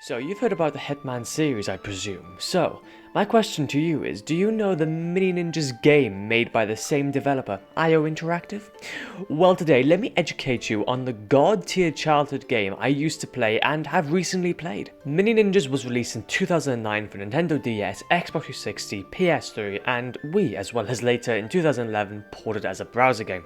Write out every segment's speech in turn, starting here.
So, you've heard about the Hitman series, I presume. So, my question to you is, do you know the Mini Ninjas game made by the same developer, IO Interactive? Well, today, let me educate you on the god-tier childhood game I used to play and have recently played. Mini Ninjas was released in 2009 for Nintendo DS, Xbox 360, PS3, and Wii, as well as later in 2011 ported as a browser game.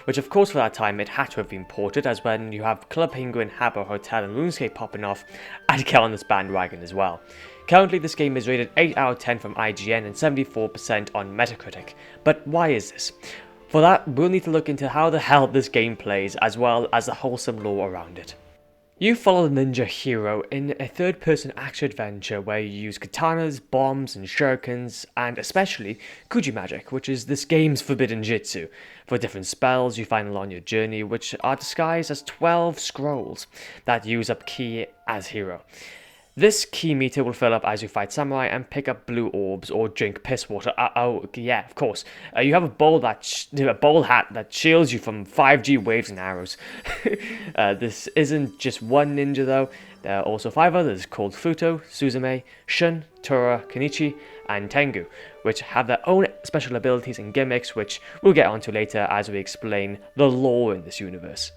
Which of course for that time it had to have been ported, as when you have Club Penguin, Habbo Hotel and RuneScape popping off, I'd get on this bandwagon as well. Currently this game is rated 8 out of 10 from IGN and 74% on Metacritic. But why is this? For that, we'll need to look into how the hell this game plays, as well as the wholesome lore around it. You follow the ninja hero in a third-person action adventure where you use katanas, bombs, and shurikens, and especially Kuji magic, which is this game's forbidden jutsu, for different spells you find along your journey, which are disguised as 12 scrolls that use up ki as hero. This ki meter will fill up as you fight samurai and pick up blue orbs or drink piss water. Oh yeah, of course. You have a bowl hat that shields you from 5G waves and arrows. This isn't just one ninja though. There are also 5 others called Futo, Suzume, Shun, Tora, Kenichi, and Tengu, which have their own special abilities and gimmicks, which we'll get onto later as we explain the lore in this universe.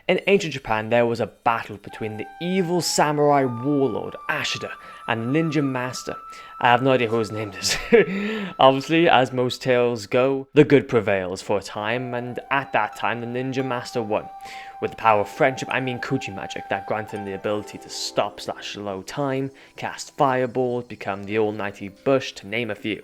In ancient Japan, there was a battle between the evil samurai warlord Ashida and the ninja master. I have no idea who his name is. Obviously, as most tales go, the good prevails for a time, and at that time the ninja master won. With the power of friendship, I mean Kuji magic, that granted him the ability to stop/slow time, cast fireballs, become the almighty bush, to name a few.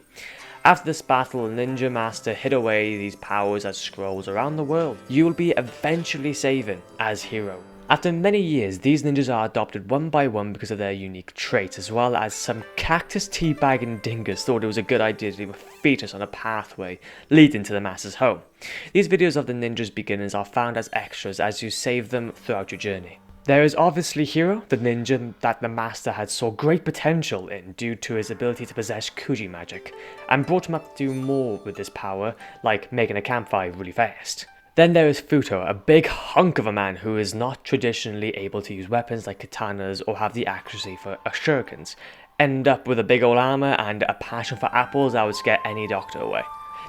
After this battle, the Ninja Master hid away these powers as scrolls around the world. You will be eventually saving as hero. After many years, these ninjas are adopted one by one because of their unique traits, as well as some cactus teabagging dingus thought it was a good idea to leave a fetus on a pathway leading to the master's home. These videos of the ninjas' beginnings are found as extras as you save them throughout your journey. There is obviously Hiro, the ninja that the master had saw great potential in due to his ability to possess Kuji magic, and brought him up to do more with this power, like making a campfire really fast. Then there is Futo, a big hunk of a man who is not traditionally able to use weapons like katanas or have the accuracy for shurikens, end up with a big old armor and a passion for apples that would scare any doctor away.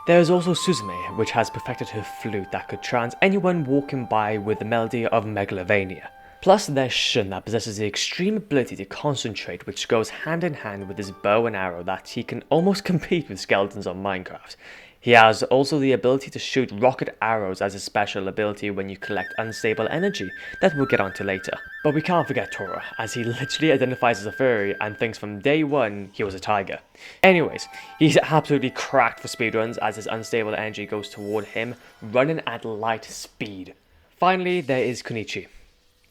There is also Suzume, which has perfected her flute that could trance anyone walking by with the melody of Megalovania. Plus there's Shun, that possesses the extreme ability to concentrate, which goes hand in hand with his bow and arrow that he can almost compete with skeletons on Minecraft. He has also the ability to shoot rocket arrows as a special ability when you collect unstable energy, that we'll get onto later. But we can't forget Tora, as he literally identifies as a furry and thinks from day one he was a tiger. Anyways, he's absolutely cracked for speedruns as his unstable energy goes toward him, running at light speed. Finally, there is Kenichi,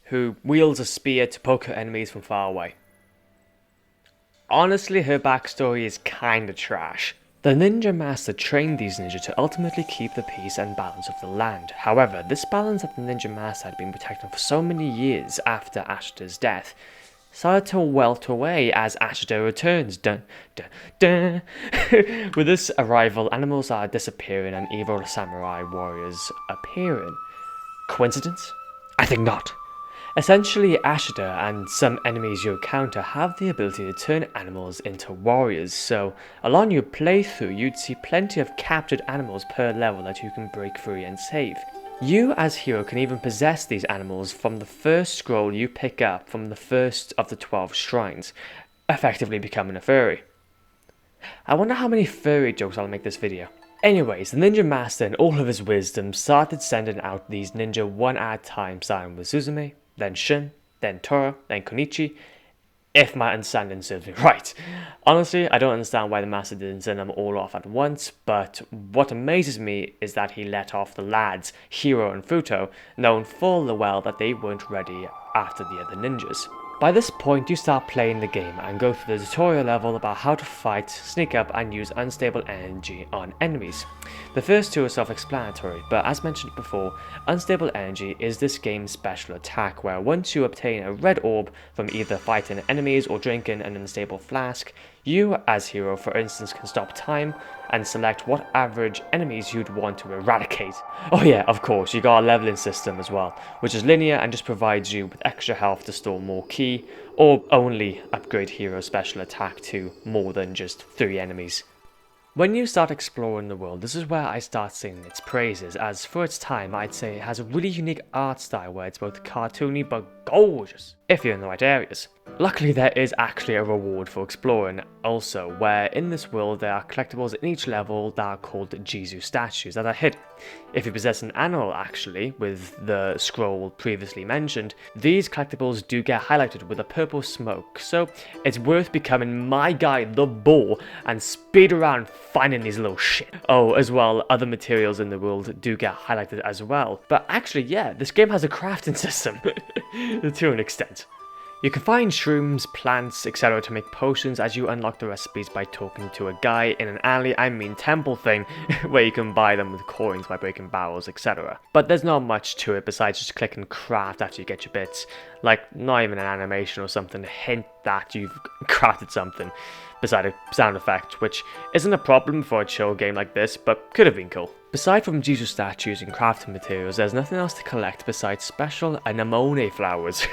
who wields a spear to poke her enemies from far away. Honestly, her backstory is kinda trash. The ninja master trained these ninja to ultimately keep the peace and balance of the land. However, this balance that the ninja master had been protecting for so many years after Ashida's death started to wilt away as Ashida returns. Dun, dun, dun. With this arrival, animals are disappearing and evil samurai warriors appearing. Coincidence? I think not. Essentially, Ashida and some enemies you encounter have the ability to turn animals into warriors, so along your playthrough you'd see plenty of captured animals per level that you can break free and save. You as hero can even possess these animals from the first scroll you pick up from the first of the 12 shrines, effectively becoming a furry. I wonder how many furry jokes I'll make this video. Anyways, the ninja master in all of his wisdom started sending out these ninja one at a time, starting with Suzume, then Shun, then Tora, then Konichi, if my understanding serves me right. Honestly, I don't understand why the master didn't send them all off at once, but what amazes me is that he let off the lads, Hiro and Futo, knowing full well that they weren't ready after the other ninjas. By this point, you start playing the game and go through the tutorial level about how to fight, sneak up and use unstable energy on enemies. The first two are self-explanatory, but as mentioned before, unstable energy is this game's special attack where once you obtain a red orb from either fighting enemies or drinking an unstable flask, You, as hero, for instance, can stop time and select what average enemies you'd want to eradicate. Oh yeah, of course, you got a leveling system as well, which is linear and just provides you with extra health to store more ki, or only upgrade hero special attack to more than just 3 enemies. When you start exploring the world, this is where I start singing its praises, as for its time I'd say it has a really unique art style where it's both cartoony but gorgeous, if you're in the right areas. Luckily there is actually a reward for exploring also, where in this world there are collectibles in each level that are called Jesus statues that are hidden. If you possess an animal actually, with the scroll previously mentioned, these collectibles do get highlighted with a purple smoke, so it's worth becoming my guy the bull and speed around finding these little shit. Oh, as well, other materials in the world do get highlighted as well, but actually yeah, this game has a crafting system, to an extent. You can find shrooms, plants, etc. to make potions as you unlock the recipes by talking to a guy in an alley, temple thing, where you can buy them with coins by breaking barrels, etc. But there's not much to it besides just click and craft after you get your bits. Like, not even an animation or something to hint that you've crafted something, beside a sound effect, which isn't a problem for a chill game like this, but could have been cool. Aside from Jesus statues and crafting materials, there's nothing else to collect besides special anemone flowers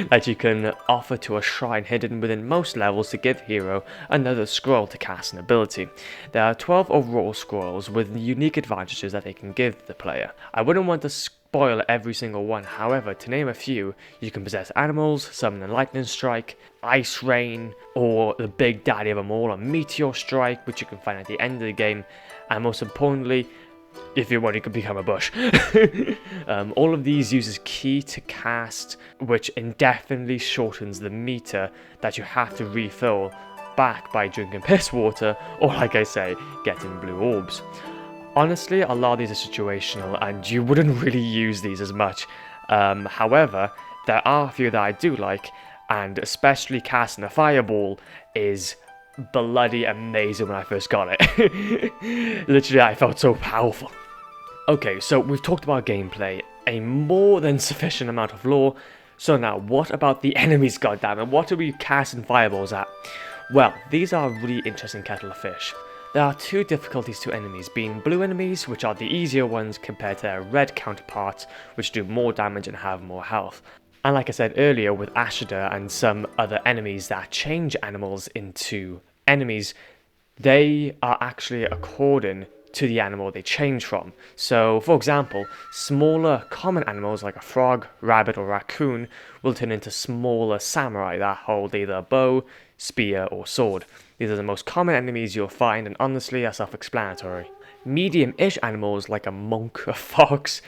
that you can offer to a shrine hidden within most levels to give hero another scroll to cast an ability. There are 12 overall scrolls with unique advantages that they can give the player. I wouldn't want to spoil every single one, however, to name a few, you can possess animals, summon a lightning strike, ice rain, or the big daddy of them all, a meteor strike, which you can find at the end of the game, and most importantly, if you want, you can become a bush. All of these uses ki to cast, which indefinitely shortens the meter that you have to refill back by drinking piss water, or like I say, getting blue orbs. Honestly, a lot of these are situational, and you wouldn't really use these as much. However, there are a few that I do like, and especially casting a fireball is bloody amazing when I first got it. Literally, I felt so powerful. Okay, so we've talked about gameplay, a more than sufficient amount of lore, so now what about the enemies, goddammit? What are we casting fireballs at? Well, these are a really interesting kettle of fish. There are 2 difficulties to enemies, being blue enemies, which are the easier ones compared to their red counterparts, which do more damage and have more health. And like I said earlier, with Ashida and some other enemies that change animals into enemies, they are actually according to the animal they change from. So, for example, smaller common animals like a frog, rabbit or raccoon will turn into smaller samurai that hold either a bow, spear or sword. These are the most common enemies you'll find and honestly are self-explanatory. Medium-ish animals like a monk, a fox,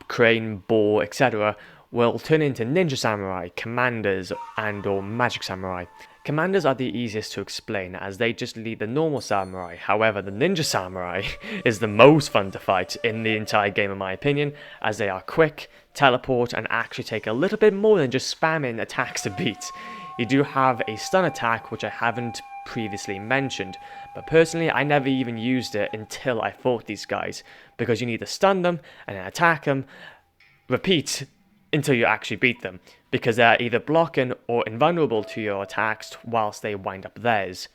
crane, boar, etc. will turn into ninja samurai, commanders and or magic samurai. Commanders are the easiest to explain as they just lead the normal samurai, however the ninja samurai is the most fun to fight in the entire game in my opinion, as they are quick, teleport and actually take a little bit more than just spamming attacks to beat. You do have a stun attack which I haven't previously mentioned, but personally I never even used it until I fought these guys, because you need to stun them and then attack them, repeat until you actually beat them, because they're either blocking or invulnerable to your attacks whilst they wind up theirs.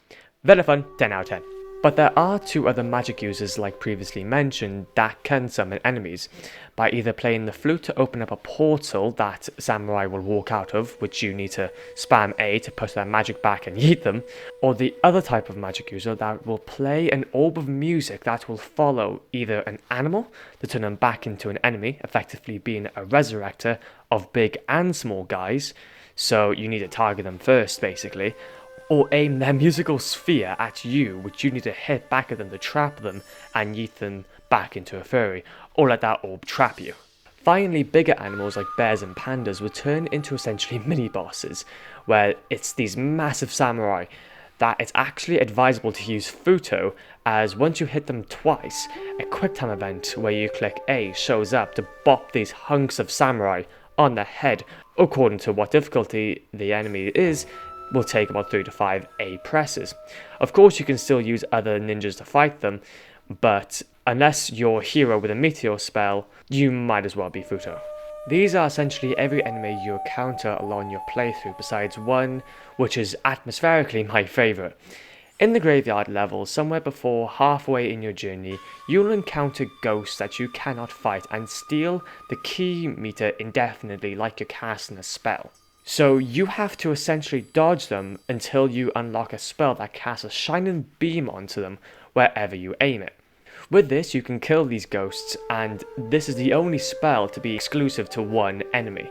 Very fun, 10 out of 10. But there are 2 other magic users like previously mentioned that can summon enemies, by either playing the flute to open up a portal that samurai will walk out of, which you need to spam A to push their magic back and yeet them, or the other type of magic user that will play an orb of music that will follow either an animal to turn them back into an enemy, effectively being a resurrector of big and small guys, so you need to target them first basically, or aim their musical sphere at you, which you need to hit back at them to trap them and yeet them back into a furry, or let that orb trap you. Finally, bigger animals like bears and pandas will turn into essentially mini-bosses, where it's these massive samurai that it's actually advisable to use Futo, as once you hit them twice, a QuickTime event where you click A shows up to bop these hunks of samurai on the head, according to what difficulty the enemy is, will take about 3 to 5 A presses. Of course you can still use other ninjas to fight them, but unless you're a hero with a meteor spell, you might as well be Futo. These are essentially every enemy you encounter along your playthrough besides one, which is atmospherically my favourite. In the graveyard level, somewhere before halfway in your journey, you'll encounter ghosts that you cannot fight and steal the key meter indefinitely like you're casting a spell. So you have to essentially dodge them until you unlock a spell that casts a shining beam onto them wherever you aim it. With this, you can kill these ghosts, and this is the only spell to be exclusive to one enemy.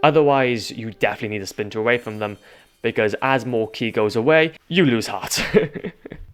Otherwise, you definitely need to splinter away from them, because as more ki goes away, you lose hearts.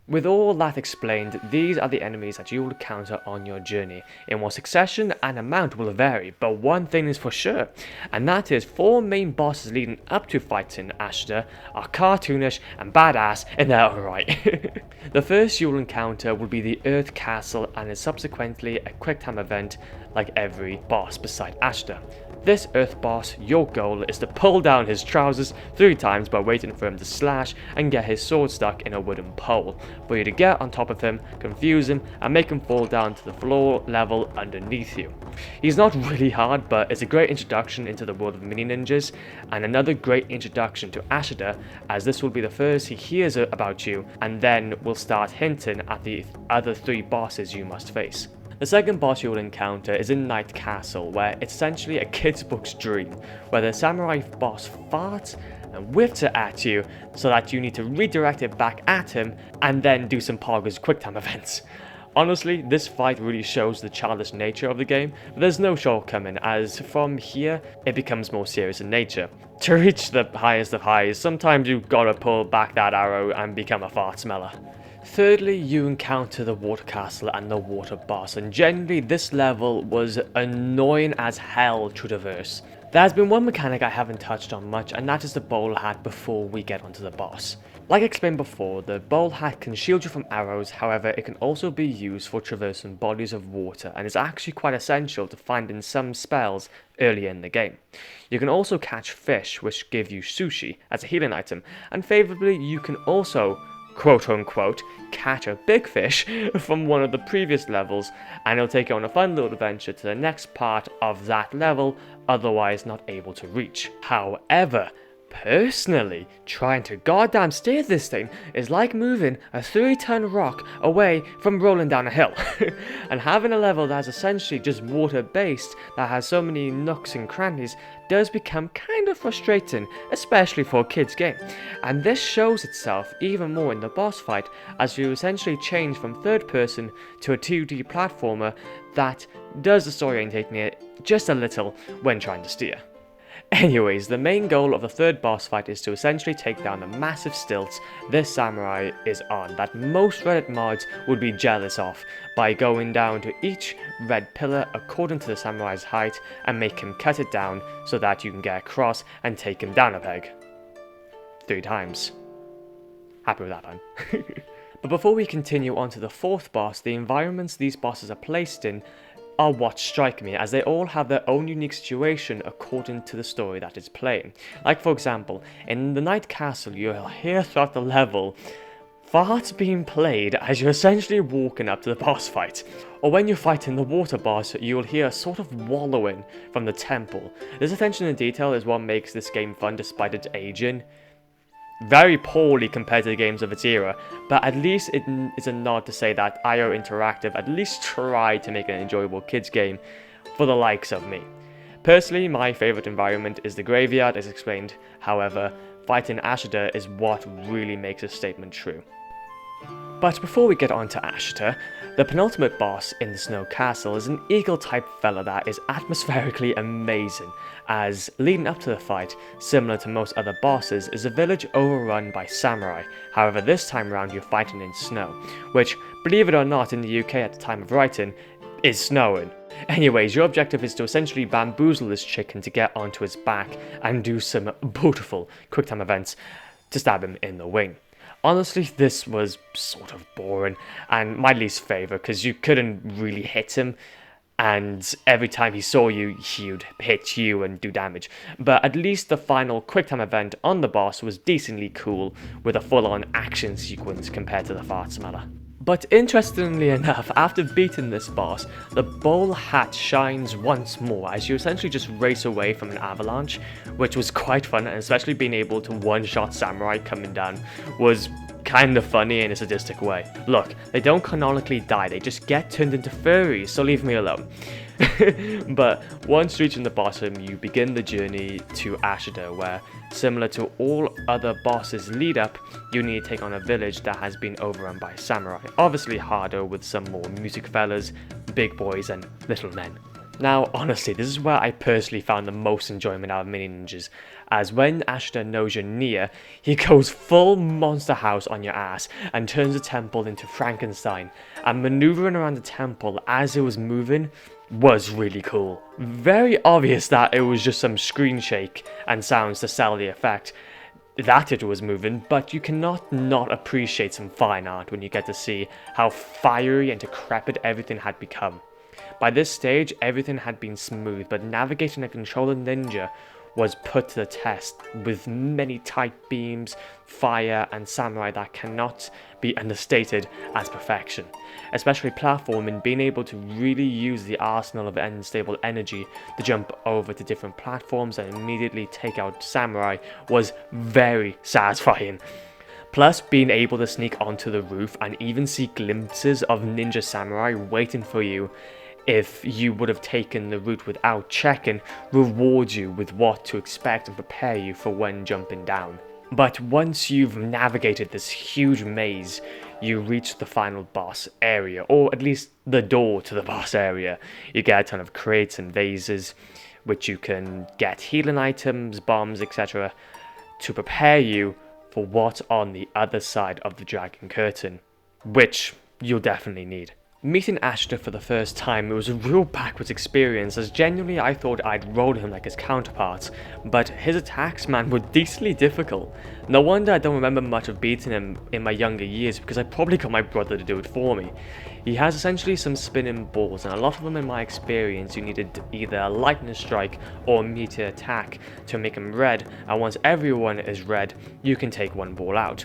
With all that explained, these are the enemies that you will encounter on your journey. In what succession and amount will vary, but one thing is for sure, and that is 4 main bosses leading up to fighting Ashtar are cartoonish and badass in their own right. The first you will encounter will be the Earth Castle and is subsequently a quick time event like every boss beside Ashtar. This Earth boss, your goal is to pull down his trousers 3 times by waiting for him to slash and get his sword stuck in a wooden pole, for you to get on top of him, confuse him, and make him fall down to the floor level underneath you. He's not really hard, but it's a great introduction into the world of mini ninjas, and another great introduction to Ashtar, as this will be the first he hears about you, and then will start hinting at the other 3 bosses you must face. The second boss you will encounter is in Night Castle, where it's essentially a kid's book's dream, where the samurai boss farts and whips it at you so that you need to redirect it back at him and then do some Poggers quicktime events. Honestly, this fight really shows the childish nature of the game, but there's no shortcoming, as from here it becomes more serious in nature. To reach the highest of highs, sometimes you've gotta pull back that arrow and become a fart smeller. Thirdly, you encounter the water castle and the water boss, and generally this level was annoying as hell to traverse. There's been one mechanic I haven't touched on much, and that is the bowl hat before we get onto the boss. Like explained before, the bowl hat can shield you from arrows, however it can also be used for traversing bodies of water and is actually quite essential to find in some spells earlier in the game. You can also catch fish, which give you sushi as a healing item, and favourably you can also quote-unquote catch a big fish from one of the previous levels, and it'll take you on a fun little adventure to the next part of that level, otherwise not able to reach. However, personally, trying to goddamn steer this thing is like moving a 3-ton rock away from rolling down a hill. And having a level that's essentially just water based, that has so many nooks and crannies, does become kind of frustrating, especially for a kid's game. And this shows itself even more in the boss fight, as you essentially change from third person to a 2D platformer that does disorientating it just a little when trying to steer. Anyways, the main goal of the third boss fight is to essentially take down the massive stilts this samurai is on that most Reddit mods would be jealous of, by going down to each red pillar according to the samurai's height and make him cut it down so that you can get across and take him down a peg. 3 times. Happy with that, man. But before we continue on to the fourth boss, the environments these bosses are placed in are what strike me, as they all have their own unique situation according to the story that is playing. Like for example, in the Night Castle you'll hear throughout the level farts being played as you're essentially walking up to the boss fight. Or when you're fighting the water boss, you'll hear a sort of wallowing from the temple. This attention to detail is what makes this game fun despite its aging very poorly compared to the games of its era, but at least it is a nod to say that IO Interactive at least tried to make an enjoyable kids game for the likes of me. Personally, my favourite environment is the graveyard, as explained. However, fighting Ashtar is what really makes this statement true. But before we get on to Ashtar, the penultimate boss in the Snow Castle is an eagle-type fella that is atmospherically amazing, as leading up to the fight, similar to most other bosses, is a village overrun by samurai. However, this time around you're fighting in snow, which, believe it or not, in the UK at the time of writing, is snowing. Anyways, your objective is to essentially bamboozle this chicken to get onto his back and do some beautiful quicktime events to stab him in the wing. Honestly, this was sort of boring and my least favourite, because you couldn't really hit him, and every time he saw you, he would hit you and do damage. But at least the final quicktime event on the boss was decently cool, with a full-on action sequence compared to the fart smeller. But interestingly enough, after beating this boss, the bowl hat shines once more as you essentially just race away from an avalanche, which was quite fun, and especially being able to one-shot samurai coming down was kind of funny in a sadistic way. Look, they don't canonically die, they just get turned into furries, so leave me alone. But once reaching the bottom, you begin the journey to Ashida, where, similar to all other bosses lead up, you need to take on a village that has been overrun by samurai. Obviously harder with some more music fellas, big boys and little men. Now, honestly, this is where I personally found the most enjoyment out of Mini Ninjas, as when Ashida knows you're near, he goes full Monster House on your ass and turns the temple into Frankenstein, and maneuvering around the temple as it was moving was really cool. Very obvious that it was just some screen shake and sounds to sell the effect that it was moving, but you cannot not appreciate some fine art when you get to see how fiery and decrepit everything had become. By this stage, everything had been smooth, but navigating a controller ninja was put to the test with many tight beams, fire, and samurai that cannot be understated as perfection. Especially platforming, being able to really use the arsenal of unstable energy to jump over to different platforms and immediately take out samurai was very satisfying. Plus, being able to sneak onto the roof and even see glimpses of ninja samurai waiting for you if you would have taken the route without checking, rewards you with what to expect and prepare you for when jumping down. But once you've navigated this huge maze, you reach the final boss area, or at least the door to the boss area. You get a ton of crates and vases, which you can get healing items, bombs, etc. to prepare you for what's on the other side of the dragon curtain, which you'll definitely need. Meeting Ashida for the first time, it was a real backwards experience, as genuinely I thought I'd roll him like his counterparts, but his attacks, man, were decently difficult. No wonder I don't remember much of beating him in my younger years, because I probably got my brother to do it for me. He has essentially some spinning balls, and a lot of them in my experience you needed either a lightning strike or a meteor attack to make him red, and once everyone is red, you can take one ball out.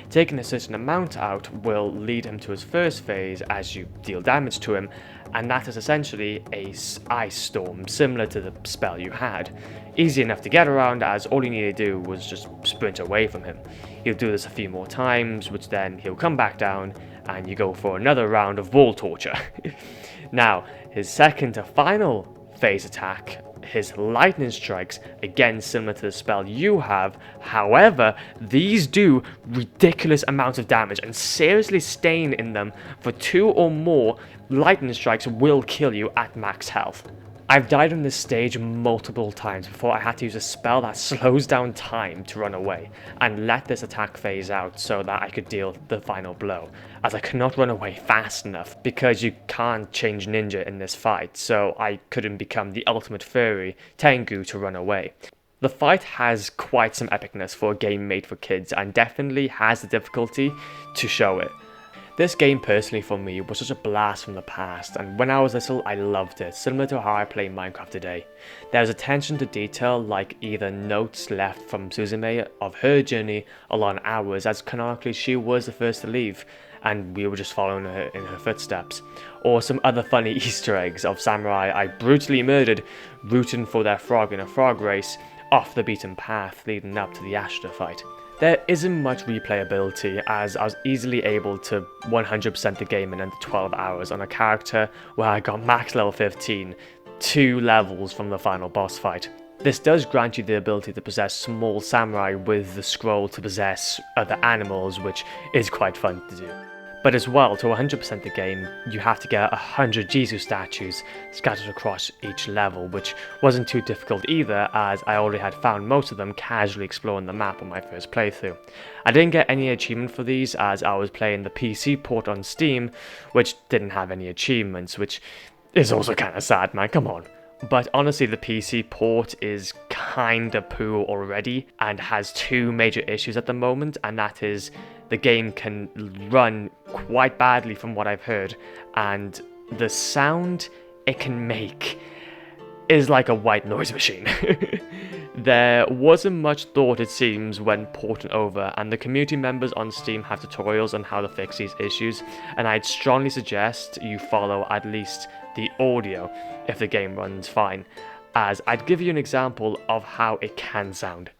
Taking a certain amount out will lead him to his first phase as you deal damage to him, and that is essentially a ice storm, similar to the spell you had. Easy enough to get around, as all you need to do was just sprint away from him. He'll do this a few more times, which then he'll come back down, and you go for another round of wall torture. Now, his second to final phase attack, his lightning strikes, again similar to the spell you have. However, these do ridiculous amounts of damage, and seriously staying in them for 2 or more lightning strikes will kill you at max health. I've died on this stage multiple times before I had to use a spell that slows down time to run away and let this attack phase out so that I could deal the final blow, as I could not run away fast enough because you can't change ninja in this fight, so I couldn't become the ultimate furry Tengu to run away. The fight has quite some epicness for a game made for kids and definitely has the difficulty to show it. This game personally for me was such a blast from the past, and when I was little I loved it, similar to how I play Minecraft today. There's attention to detail, like either notes left from Suzume of her journey along ours, as canonically she was the first to leave and we were just following her in her footsteps, or some other funny Easter eggs of samurai I brutally murdered rooting for their frog in a frog race off the beaten path leading up to the Ashida fight. There isn't much replayability, as I was easily able to 100% the game in under 12 hours on a character where I got max level 15, 2 levels from the final boss fight. This does grant you the ability to possess small samurai with the scroll to possess other animals, which is quite fun to do. But as well, to 100% the game, you have to get 100 Jisu statues scattered across each level, which wasn't too difficult either, as I already had found most of them casually exploring the map on my first playthrough. I didn't get any achievement for these, as I was playing the PC port on Steam, which didn't have any achievements, which is also kinda sad, man, come on. But honestly, the PC port is kinda poo already, and has 2 major issues at the moment, and that is the game can run quite badly from what I've heard, and the sound it can make is like a white noise machine. There wasn't much thought, it seems, when porting over, and the community members on Steam have tutorials on how to fix these issues, and I'd strongly suggest you follow at least the audio if the game runs fine, as I'd give you an example of how it can sound.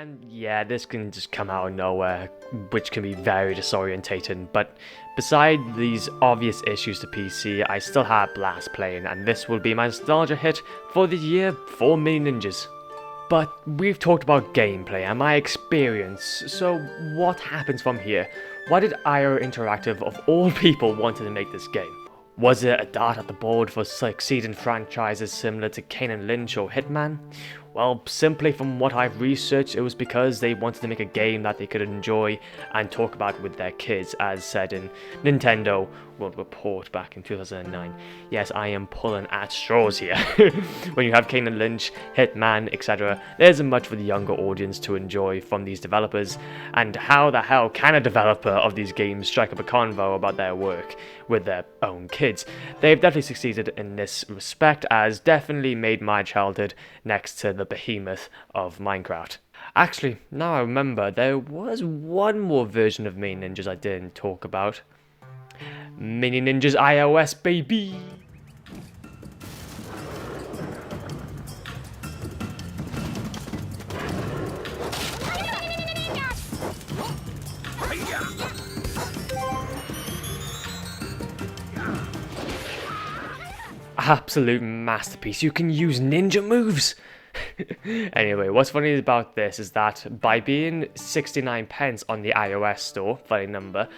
And yeah, this can just come out of nowhere, which can be very disorientating, but beside these obvious issues to PC, I still had a blast playing, and this will be my nostalgia hit for the year for Mini Ninjas. But we've talked about gameplay and my experience, so what happens from here? Why did IO Interactive of all people wanted to make this game? Was it a dart at the board for succeeding franchises similar to Kane & Lynch or Hitman? Well, simply from what I've researched, it was because they wanted to make a game that they could enjoy and talk about with their kids, as said in Nintendo World Report back in 2009. Yes, I am pulling at straws here. When you have Kane & Lynch, Hitman, etc., there isn't much for the younger audience to enjoy from these developers, and how the hell can a developer of these games strike up a convo about their work with their own kids? They've definitely succeeded in this respect, as definitely made my childhood next to the behemoth of Minecraft. Actually, now I remember, there was one more version of Mini Ninjas I didn't talk about. Mini Ninjas iOS, baby! Absolute masterpiece, you can use ninja moves! Anyway, what's funny about this is that by being 69 pence on the iOS store, funny number,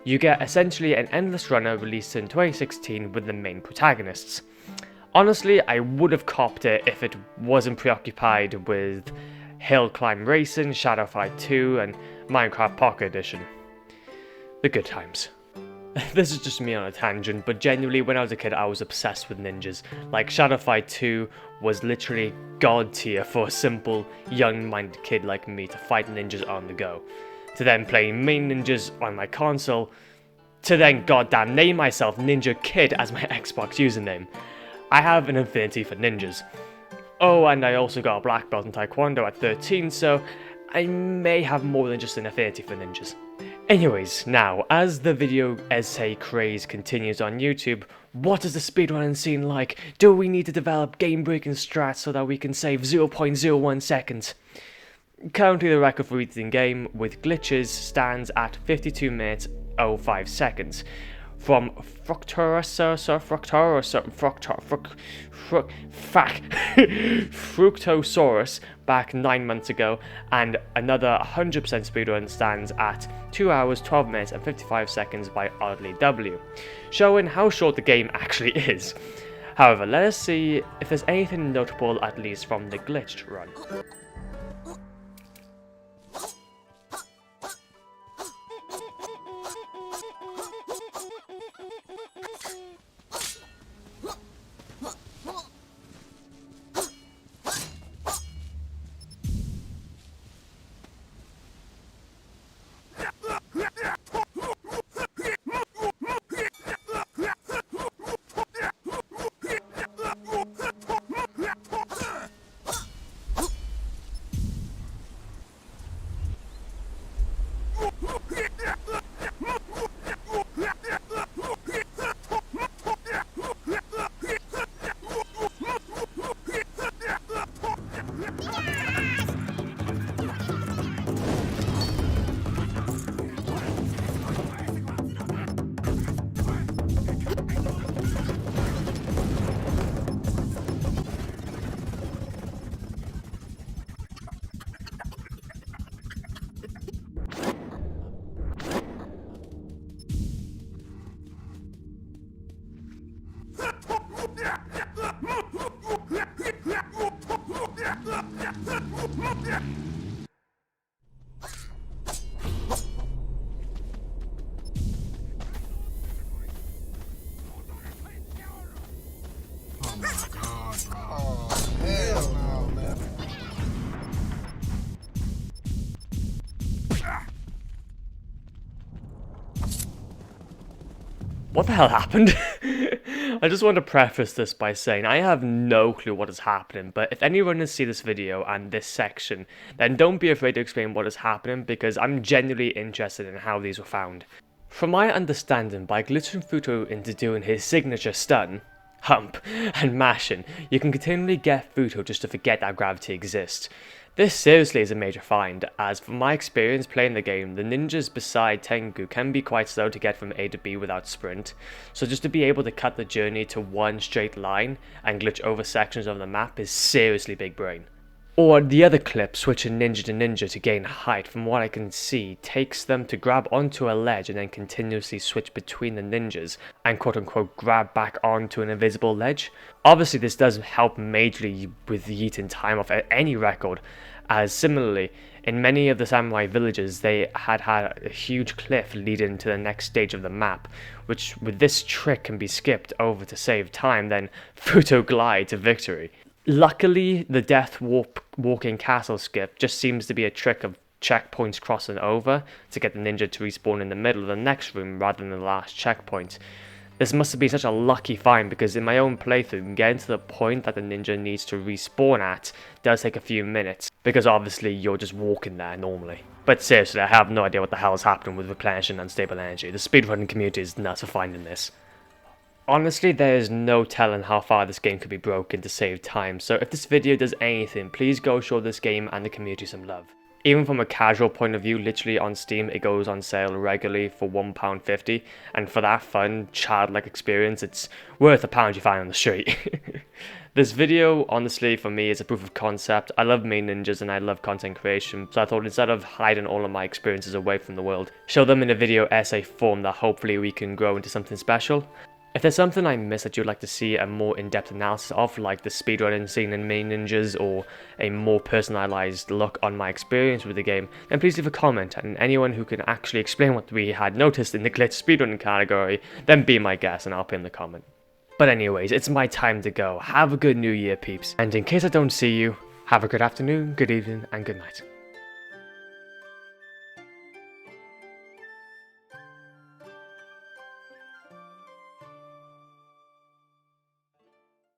you get essentially an endless runner released in 2016 with the main protagonists. Honestly, I would have copped it if it wasn't preoccupied with Hill Climb Racing, Shadow Fight 2, and Minecraft Pocket Edition. The good times. This is just me on a tangent, but genuinely when I was a kid I was obsessed with ninjas. Like Shadow Fight 2 was literally god tier for a simple, young-minded kid like me to fight ninjas on the go. To then play Mini Ninjas on my console, to then goddamn name myself Ninja Kid as my Xbox username. I have an affinity for ninjas. Oh, and I also got a black belt in Taekwondo at 13, so I may have more than just an affinity for ninjas. Anyways, now, as the video essay craze continues on YouTube, what is the speedrunning scene like? Do we need to develop game-breaking strats so that we can save 0.01 seconds? Currently the record for beating game with glitches stands at 52 minutes 05 seconds. From Fructosaurus back 9 months ago, and another 100% speedrun stands at 2 hours 12 minutes and 55 seconds by Oddly W, showing how short the game actually is. However, let us see if there's anything notable at least from the glitched run. What the hell happened? I just want to preface this by saying I have no clue what is happening, but if anyone has seen this video and this section, then don't be afraid to explain what is happening, because I'm genuinely interested in how these were found. From my understanding, by glitching Futo into doing his signature stun, hump, and mashing, you can continually get Futo just to forget that gravity exists. This seriously is a major find, as from my experience playing the game, the ninjas beside Tengu can be quite slow to get from A to B without sprint, so just to be able to cut the journey to one straight line and glitch over sections of the map is seriously big brain. Or the other clip, switching ninja to ninja to gain height, from what I can see, takes them to grab onto a ledge and then continuously switch between the ninjas and quote unquote grab back onto an invisible ledge. Obviously this does help majorly with yeeting time off any record, as similarly, in many of the samurai villages they had a huge cliff leading to the next stage of the map, which with this trick can be skipped over to save time, then photo glide to victory. Luckily, the death walking castle skip just seems to be a trick of checkpoints crossing over to get the ninja to respawn in the middle of the next room rather than the last checkpoint. This must have been such a lucky find, because in my own playthrough, getting to the point that the ninja needs to respawn at does take a few minutes, because obviously you're just walking there normally. But seriously, I have no idea what the hell is happening with replenishing unstable energy. The speedrunning community is nuts for finding this. Honestly, there is no telling how far this game could be broken to save time, so if this video does anything, please go show this game and the community some love. Even from a casual point of view, literally on Steam it goes on sale regularly for £1.50, and for that fun, childlike experience it's worth £1 you find on the street. This video, honestly, for me is a proof of concept. I love main ninjas and I love content creation, so I thought instead of hiding all of my experiences away from the world, show them in a video essay form that hopefully we can grow into something special. If there's something I missed that you'd like to see a more in-depth analysis of, like the speedrunning scene in main ninjas or a more personalized look on my experience with the game, then please leave a comment, and anyone who can actually explain what we had noticed in the glitch speedrunning category, then be my guest and I'll pin the comment. But anyways, it's my time to go. Have a good new year, peeps, and in case I don't see you, have a good afternoon, good evening, and good night.